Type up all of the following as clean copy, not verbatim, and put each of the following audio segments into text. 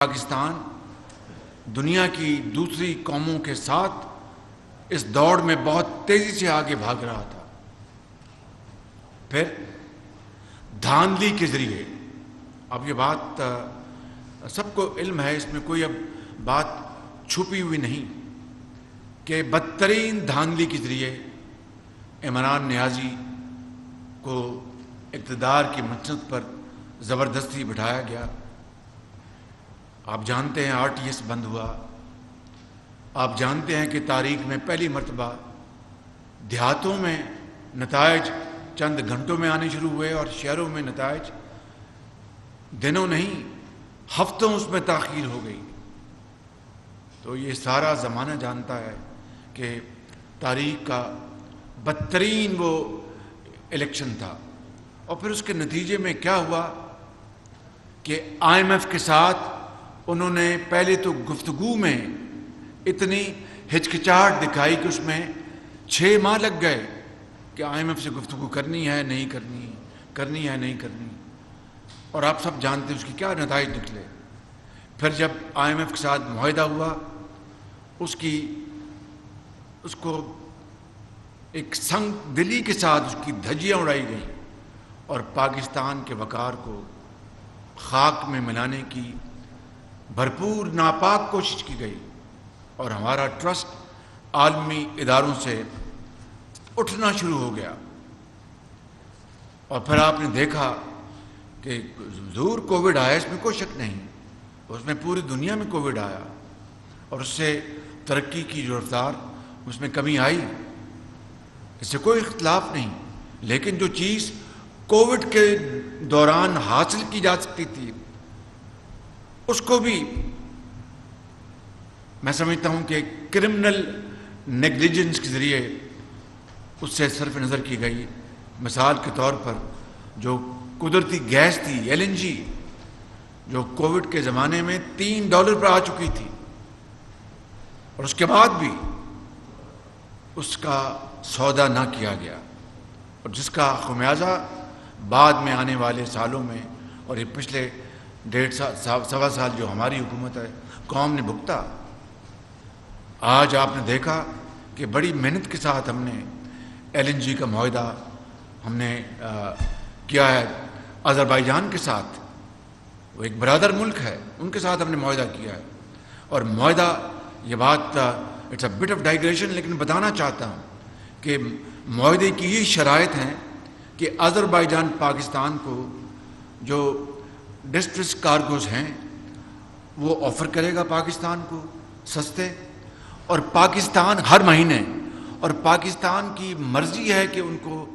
پاکستان دنیا کی دوسری قوموں کے ساتھ اس دوڑ میں بہت تیزی سے آگے بھاگ رہا تھا. پھر دھاندلی کے ذریعے، اب یہ بات سب کو علم ہے، اس میں کوئی اب بات چھپی ہوئی نہیں، کہ بدترین دھاندلی کے ذریعے عمران نیازی کو اقتدار کی منصب پر زبردستی بٹھایا گیا. آپ جانتے ہیں RTS بند ہوا. آپ جانتے ہیں کہ تاریخ میں پہلی مرتبہ دیہاتوں میں نتائج چند گھنٹوں میں آنے شروع ہوئے اور شہروں میں نتائج دنوں نہیں ہفتوں اس میں تاخیر ہو گئی. تو یہ سارا زمانہ جانتا ہے کہ تاریخ کا بدترین وہ الیکشن تھا. اور پھر اس کے نتیجے میں کیا ہوا کہ IMF کے ساتھ انہوں نے پہلے تو گفتگو میں اتنی ہچکچاہٹ دکھائی کہ اس میں 6 ماہ لگ گئے کہ IMF سے گفتگو کرنی ہے نہیں کرنی، کرنی ہے نہیں کرنی. اور آپ سب جانتے ہیں اس کی کیا نتائج نکلے. پھر جب IMF کے ساتھ معاہدہ ہوا، اس کو ایک سنگ دلی کے ساتھ اس کی دھجیاں اڑائی گئیں اور پاکستان کے وقار کو خاک میں ملانے کی بھرپور ناپاک کوشش کی گئی. اور ہمارا ٹرسٹ عالمی اداروں سے اٹھنا شروع ہو گیا. اور پھر آپ نے دیکھا کہ ضرور کووڈ آیا، اس میں کوئی شک نہیں، اس میں پوری دنیا میں کووڈ آیا اور اس سے ترقی کی جو رفتار اس میں کمی آئی، اس سے کوئی اختلاف نہیں. لیکن جو چیز کووڈ کے دوران حاصل کی جا سکتی تھی اس کو بھی میں سمجھتا ہوں کہ کرمنل نیگلیجنس کے ذریعے اس سے صرف نظر کی گئی. مثال کے طور پر جو قدرتی گیس تھی LNG، جو کووڈ کے زمانے میں $3 پر آ چکی تھی اور اس کے بعد بھی اس کا سودا نہ کیا گیا، اور جس کا خمیازہ بعد میں آنے والے سالوں میں اور یہ پچھلے 1.5 سال جو ہماری حکومت ہے قوم نے بھگتا. آج آپ نے دیکھا کہ بڑی محنت کے ساتھ ہم نے LNG کا معاہدہ ہم نے کیا ہے آذربائیجان کے ساتھ. وہ ایک برادر ملک ہے، ان کے ساتھ ہم نے معاہدہ کیا ہے. اور معاہدہ، یہ بات it's a bit of digression, لیکن بتانا چاہتا ہوں کہ معاہدے کی یہ شرائط ہیں کہ آذربائیجان پاکستان کو جو ڈسٹریس کارگوز ہیں وہ آفر کرے گا پاکستان کو سستے، اور پاکستان ہر مہینے، اور پاکستان کی مرضی ہے کہ ان کو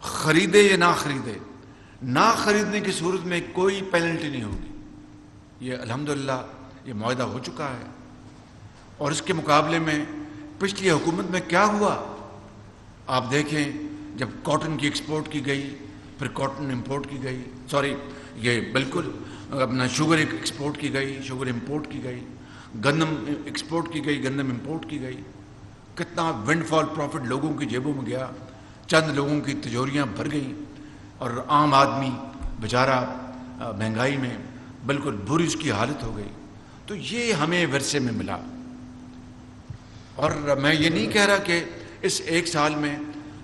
خریدے یا نہ خریدے. نہ خریدنے کی صورت میں کوئی پینلٹی نہیں ہوگی. یہ الحمدللہ یہ معاہدہ ہو چکا ہے. اور اس کے مقابلے میں پچھلی حکومت میں کیا ہوا آپ دیکھیں. جب کاٹن کی ایکسپورٹ کی گئی، پھر کاٹن امپورٹ کی گئی، یہ بالکل اپنا شوگر ایکسپورٹ کی گئی، شوگر امپورٹ کی گئی، گندم ایکسپورٹ کی گئی، گندم امپورٹ کی گئی. کتنا ونڈ فال پروفٹ لوگوں کی جیبوں میں گیا، چند لوگوں کی تجوریاں بھر گئیں اور عام آدمی بیچارہ مہنگائی میں بالکل بری اس کی حالت ہو گئی. تو یہ ہمیں ورثے میں ملا. اور میں یہ نہیں کہہ رہا کہ اس 1 سال میں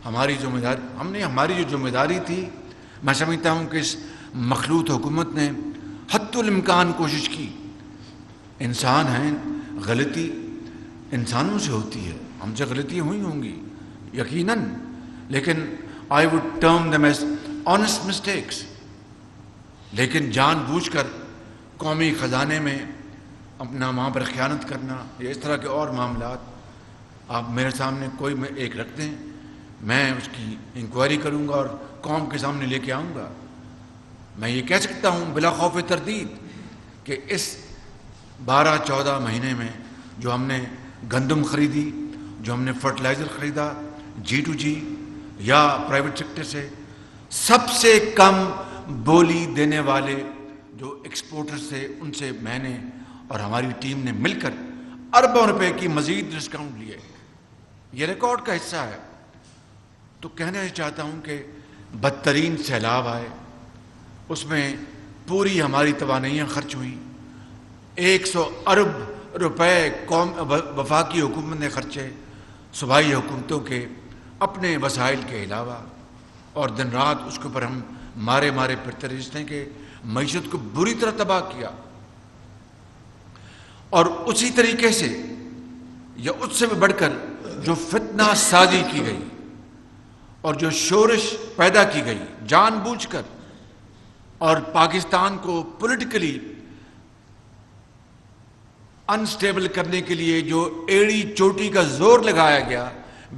ہماری جو ذمہ داری تھی، میں سمجھتا ہوں کہ اس مخلوط حکومت نے حتی الامکان کوشش کی. انسان ہیں، غلطی انسانوں سے ہوتی ہے، ہم سے غلطیاں ہوئی ہوں گی یقیناً، لیکن I would term them as honest mistakes. لیکن جان بوجھ کر قومی خزانے میں اپنا وہاں پر خیانت کرنا یا اس طرح کے اور معاملات آپ میرے سامنے کوئی ایک رکھ دیں، میں اس کی انکوائری کروں گا اور قوم کے سامنے لے کے آؤں گا. میں یہ کہہ سکتا ہوں بلا خوف تردید کہ اس 12-14 مہینے میں جو ہم نے گندم خریدی، جو ہم نے فرٹیلائزر خریدا G2G یا پرائیویٹ سیکٹر سے، سب سے کم بولی دینے والے جو ایکسپورٹرز تھے ان سے میں نے اور ہماری ٹیم نے مل کر اربوں روپے کی مزید ڈسکاؤنٹ لیے. یہ ریکارڈ کا حصہ ہے. تو کہنا چاہتا ہوں کہ بدترین سیلاب آئے، اس میں پوری ہماری توانائیاں خرچ ہوئیں، 100 ارب روپے وفاقی حکومت نے خرچے صوبائی حکومتوں کے اپنے وسائل کے علاوہ، اور دن رات اس کے اوپر ہم مارے پھرتے رہتے ہیں کہ معیشت کو بری طرح تباہ کیا. اور اسی طریقے سے یا اس سے بھی بڑھ کر جو فتنہ سازی کی گئی اور جو شورش پیدا کی گئی جان بوجھ کر، اور پاکستان کو پولیٹیکلی انسٹیبل کرنے کے لیے جو ایڑی چوٹی کا زور لگایا گیا،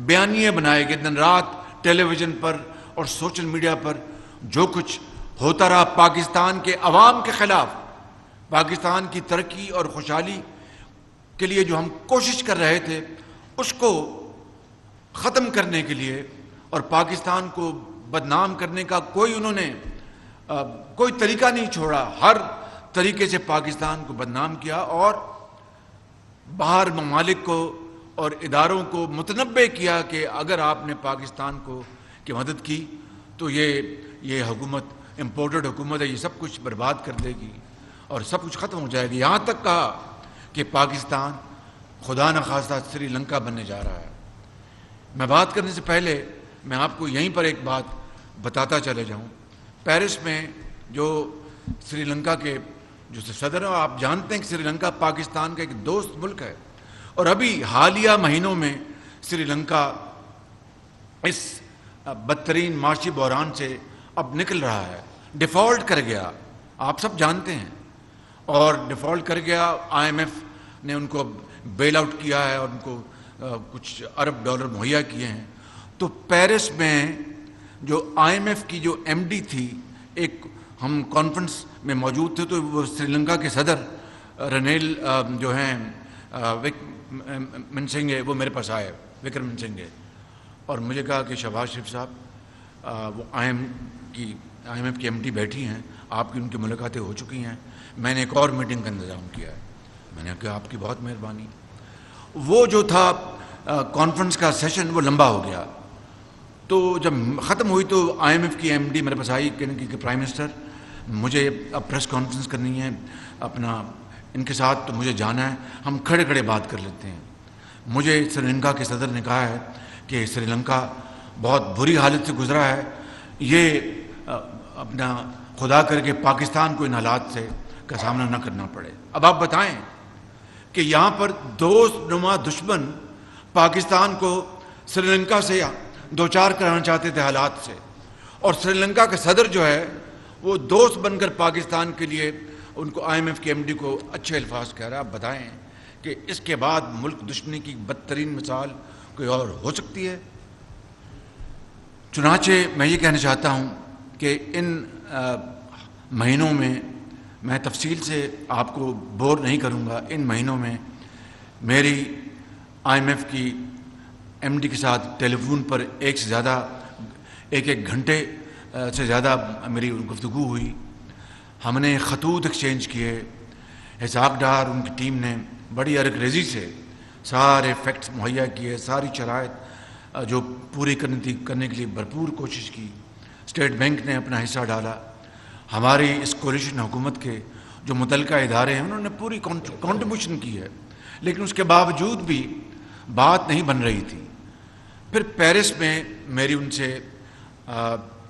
بیانیے بنائے گئے دن رات ٹیلی ویژن پر اور سوشل میڈیا پر، جو کچھ ہوتا رہا پاکستان کے عوام کے خلاف، پاکستان کی ترقی اور خوشحالی کے لیے جو ہم کوشش کر رہے تھے اس کو ختم کرنے کے لیے اور پاکستان کو بدنام کرنے کا انہوں نے کوئی طریقہ نہیں چھوڑا. ہر طریقے سے پاکستان کو بدنام کیا اور باہر ممالک کو اور اداروں کو متنبع کیا کہ اگر آپ نے پاکستان کی مدد کی تو یہ حکومت امپورٹڈ حکومت ہے، یہ سب کچھ برباد کر دے گی اور سب کچھ ختم ہو جائے گی. یہاں تک کہا کہ پاکستان خدا نخواستہ سری لنکا بننے جا رہا ہے. میں بات کرنے سے پہلے میں آپ کو یہیں پر ایک بات بتاتا چلے جاؤں. پیرس میں جو سری لنکا کے جو صدر ہیں، آپ جانتے ہیں کہ سری لنکا پاکستان کا ایک دوست ملک ہے، اور ابھی حالیہ مہینوں میں سری لنکا اس بدترین معاشی بحران سے اب نکل رہا ہے. ڈیفالٹ کر گیا، آپ سب جانتے ہیں، اور ڈیفالٹ کر گیا. IMF نے ان کو بیل آؤٹ کیا ہے اور ان کو کچھ ارب ڈالر مہیا کیے ہیں. تو پیرس میں جو IMF کی جو MD تھی، ایک ہم کانفرنس میں موجود تھے تو وہ سری لنکا کے صدر رنیل جو ہیں منسنگے، وہ میرے پاس آئے، وکرم منسنگے، اور مجھے کہا کہ شہباز شریف صاحب وہ IMF کی MD بیٹھی ہیں، آپ کی ان کی ملاقاتیں ہو چکی ہیں، میں نے ایک اور میٹنگ کا انتظام کیا ہے. میں نے کہا آپ کی بہت مہربانی. وہ جو تھا کانفرنس کا سیشن وہ لمبا ہو گیا، تو جب ختم ہوئی تو IMF کی MD میرے پاس آئی کہنے کی کہ پرائم منسٹر مجھے اب پریس کانفرنس کرنی ہے اپنا ان کے ساتھ، تو مجھے جانا ہے، ہم کھڑے کھڑے بات کر لیتے ہیں. مجھے سری لنکا کے صدر نے کہا ہے کہ سری لنکا بہت بری حالت سے گزرا ہے، یہ اپنا خدا کر کے پاکستان کو ان حالات سے کا سامنا نہ کرنا پڑے. اب آپ بتائیں کہ یہاں پر دوست نما دشمن پاکستان کو سری لنکا سے دوچار کرانا چاہتے تھے حالات سے، اور سری لنکا کا صدر جو ہے وہ دوست بن کر پاکستان کے لیے ان کو IMF کے MD کو اچھے الفاظ کہہ رہا ہے. آپ بتائیں کہ اس کے بعد ملک دشمنی کی بدترین مثال کوئی اور ہو سکتی ہے؟ چنانچہ میں یہ کہنا چاہتا ہوں کہ ان مہینوں میں تفصیل سے آپ کو بور نہیں کروں گا. ان مہینوں میں میری IMF کی MD کے ساتھ ٹیلی فون پر ایک گھنٹے سے زیادہ میری گفتگو ہوئی. ہم نے خطوط ایکسچینج کیے. اسحاق ڈار ان کی ٹیم نے بڑی ارگ سے سارے فیکٹس مہیا کیے، ساری شرائط جو پوری کرنے کے لیے بھرپور کوشش کی. اسٹیٹ بینک نے اپنا حصہ ڈالا. ہماری اس کولیشن حکومت کے جو متعلقہ ادارے ہیں انہوں نے پوری کنٹریبیوشن کی ہے، لیکن اس کے باوجود بھی بات نہیں بن رہی تھی. پھر پیرس میں میری ان سے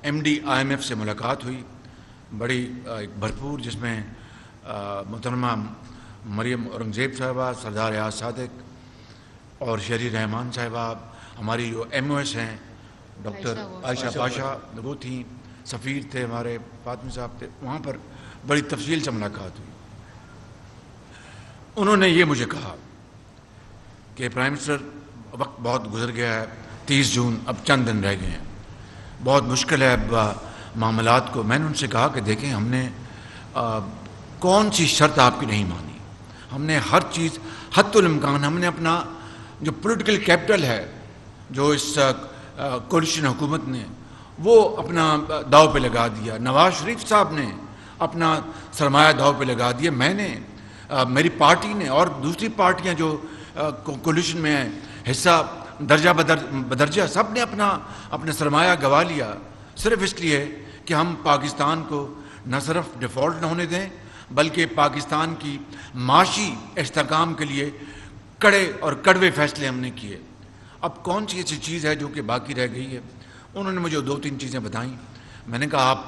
MD IMF سے ملاقات ہوئی، بڑی بھرپور، جس میں محترمہ مریم اورنگزیب صاحبہ، سردار ایاز صادق اور شہری رحمان صاحبہ، ہماری جو MOS ہیں ڈاکٹر عائشہ پاشا وہ تھیں، سفیر تھے ہمارے فاطمی صاحب تھے. وہاں پر بڑی تفصیل سے ملاقات ہوئی. انہوں نے یہ مجھے کہا کہ پرائم منسٹر وقت بہت گزر گیا ہے، 30 جون اب چند دن رہ گئے ہیں، بہت مشکل ہے معاملات کو. میں نے ان سے کہا کہ دیکھیں ہم نے کون سی شرط آپ کی نہیں مانی، ہم نے ہر چیز حتی الامکان، ہم نے اپنا جو پولیٹیکل کیپٹل ہے جو اس کولیشن حکومت نے وہ اپنا داؤ پہ لگا دیا. نواز شریف صاحب نے اپنا سرمایہ داؤ پہ لگا دیا. میں نے میری پارٹی نے اور دوسری پارٹیاں جو کولیشن میں حصہ درجہ بدرجہ سب نے اپنا سرمایہ گوا لیا، صرف اس لیے کہ ہم پاکستان کو نہ صرف ڈیفالٹ نہ ہونے دیں، بلکہ پاکستان کی معاشی استحکام کے لیے کڑے اور کڑوے فیصلے ہم نے کیے۔ اب کون سی ایسی چیز ہے جو کہ باقی رہ گئی ہے؟ انہوں نے مجھے 2-3 چیزیں بتائیں۔ میں نے کہا آپ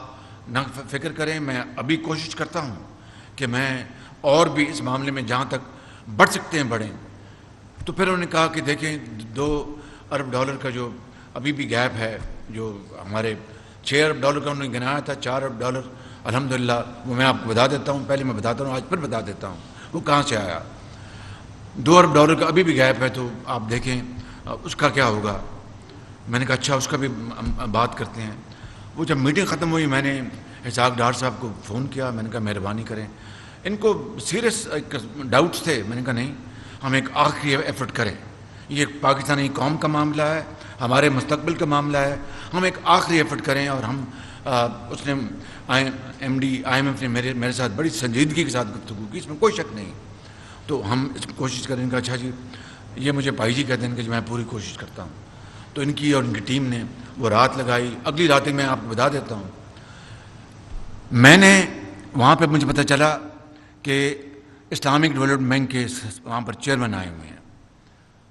نہ فکر کریں، میں ابھی کوشش کرتا ہوں کہ میں اور بھی اس معاملے میں جہاں تک بڑھ سکتے ہیں بڑھیں۔ تو پھر انہوں نے کہا کہ دیکھیں $2 ارب کا جو ابھی بھی گیپ ہے، جو ہمارے $6 ارب کا انہوں نے گنایا تھا، $4 ارب الحمدللہ وہ میں آپ کو بتا دیتا ہوں، پہلے میں بتاتا ہوں، آج پھر بتا دیتا ہوں وہ کہاں سے آیا۔ $2 ارب کا ابھی بھی گیپ ہے، تو آپ دیکھیں اس کا کیا ہوگا۔ میں نے کہا اچھا اس کا بھی بات کرتے ہیں۔ وہ جب میٹنگ ختم ہوئی میں نے اسحاق ڈار صاحب کو فون کیا، میں نے کہا مہربانی کریں، ان کو سیریس ڈاؤٹس تھے۔ میں نے کہا نہیں، ہم ایک آخری ایفرٹ کریں، یہ پاکستانی قوم کا معاملہ ہے، ہمارے مستقبل کا معاملہ ہے، ہم ایک آخری ایفرٹ کریں۔ اور ہم اس نے IMF نے میرے ساتھ بڑی سنجیدگی کے ساتھ گفتگو کی، اس میں کوئی شک نہیں۔ تو ہم اس میں کوشش کریں گے۔ اچھا جی، یہ مجھے بھائی جی کہتے ہیں کہ میں پوری کوشش کرتا ہوں۔ تو ان کی اور ان کی ٹیم نے وہ رات لگائی۔ اگلی رات میں آپ کو بتا دیتا ہوں، میں نے وہاں پہ مجھے پتہ چلا کہ اسلامک ڈیولپمنٹ بینک کے وہاں پر چیئرمین آئے ہوئے ہیں۔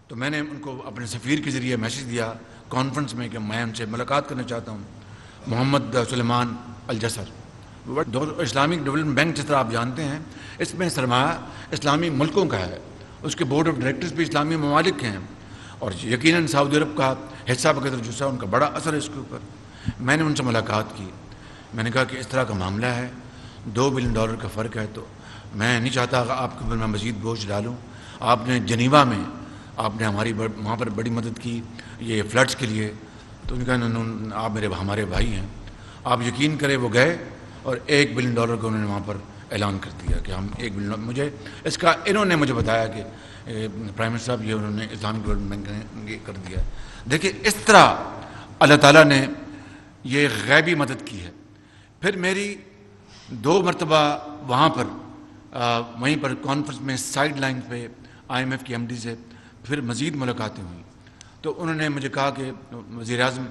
تو میں نے ان کو اپنے سفیر کے ذریعے میسج دیا کانفرنس میں کہ میں ان سے ملاقات کرنا چاہتا ہوں، محمد سلیمان الجسر۔ اسلامک ڈیولپمنٹ بینک جس طرح آپ جانتے ہیں، اس میں سرمایہ اسلامی ملکوں کا ہے، اس کے بورڈ آف ڈائریکٹرز بھی اسلامی ممالک ہیں، اور یقیناً سعودی عرب کا حصہ بقدر جو ان کا بڑا اثر ہے اس کے اوپر۔ میں نے ان سے ملاقات کی، میں نے کہا کہ اس طرح کا معاملہ ہے، $2 بلین کا فرق ہے، تو میں نہیں چاہتا کہ آپ کے اوپر میں مزید بوجھ ڈالوں۔ آپ نے جنیوا میں آپ نے ہماری وہاں پر بڑی مدد کی یہ فلڈس کے لیے۔ تو ان کا آپ ہمارے بھائی ہیں، آپ یقین کریں وہ گئے اور $1 بلین کا انہوں نے وہاں پر اعلان کر دیا کہ ہم $1 بلین۔ مجھے اس کا انہوں نے مجھے بتایا کہ پرائم منسٹر صاحب یہ انہوں نے اسلامک ڈیولپمنٹ بینک نے کر دیا۔ دیکھیں اس طرح اللہ تعالیٰ نے یہ غیبی مدد کی ہے۔ پھر میری 2 مرتبہ وہاں پر وہیں پر کانفرنس میں سائیڈ لائن پہ IMF کی MD سے پھر مزید ملاقاتیں ہوئیں۔ تو انہوں نے مجھے کہا کہ وزیر اعظم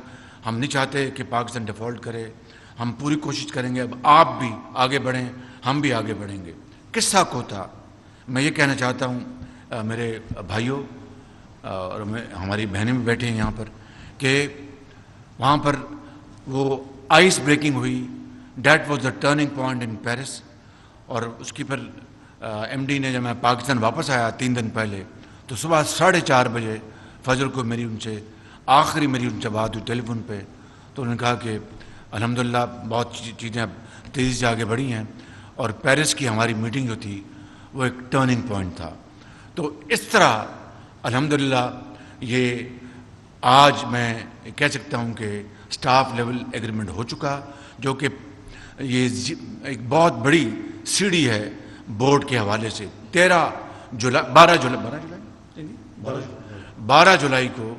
ہم نہیں چاہتے کہ پاکستان ڈیفالٹ کرے، ہم پوری کوشش کریں گے، اب آپ بھی آگے بڑھیں، ہم بھی آگے بڑھیں گے۔ قصہ کو تھا، میں یہ کہنا چاہتا ہوں میرے بھائیوں اور ہماری بہنیں بھی بیٹھے ہیں یہاں پر، کہ وہاں پر وہ آئس بریکنگ ہوئی، that was the turning point in Paris. اور اس کی پھر MD نے جب میں پاکستان واپس آیا 3 دن پہلے، تو صبح 4:30 بجے فجر کو میری ان سے آخری بات ہوئی ٹیلی فون پہ۔ تو انہوں نے کہا کہ الحمدللہ بہت چیزیں اب تیزی سے آگے بڑھی ہیں، اور پیرس کی ہماری میٹنگ جو تھی وہ ایک ٹرننگ پوائنٹ تھا۔ تو اس طرح الحمدللہ یہ آج میں کہہ سکتا ہوں کہ سٹاف لیول ایگریمنٹ ہو چکا، جو کہ یہ ایک بہت بڑی سیڑھی ہے بورڈ کے حوالے سے۔ 12 جولائی کو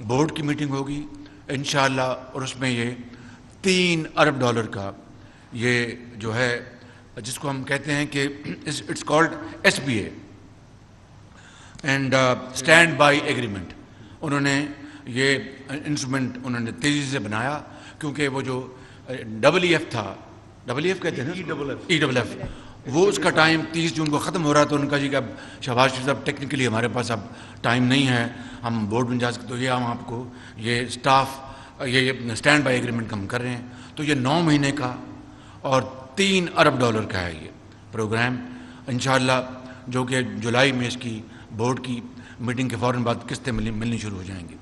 بورڈ کی میٹنگ ہوگی انشاءاللہ، اور اس میں یہ $3 ارب کا یہ جو ہے جس کو ہم کہتے ہیں کہ it's called SBA and stand by agreement. انہوں نے یہ انسٹرومنٹ انہوں نے تیزی سے بنایا، کیونکہ وہ جو EEF تھا، EEF کہتے ہیں نا، EFF، وہ اس کا ٹائم 30 جون کو ختم ہو رہا تھا۔ ان کا جی کہ اب شہباز شریف صاحب ٹیکنیکلی ہمارے پاس اب ٹائم نہیں ہے، ہم بورڈ میں جا سکتے، تو یہ ہم آپ کو یہ سٹاف یہ اسٹینڈ بائی ایگریمنٹ ہم کر رہے ہیں۔ تو یہ 9 مہینے کا اور $3 ارب کا ہے یہ پروگرام انشاءاللہ، جو کہ جولائی میں اس کی بورڈ کی میٹنگ کے فوراً بعد قسطیں ملنی شروع ہو جائیں گی۔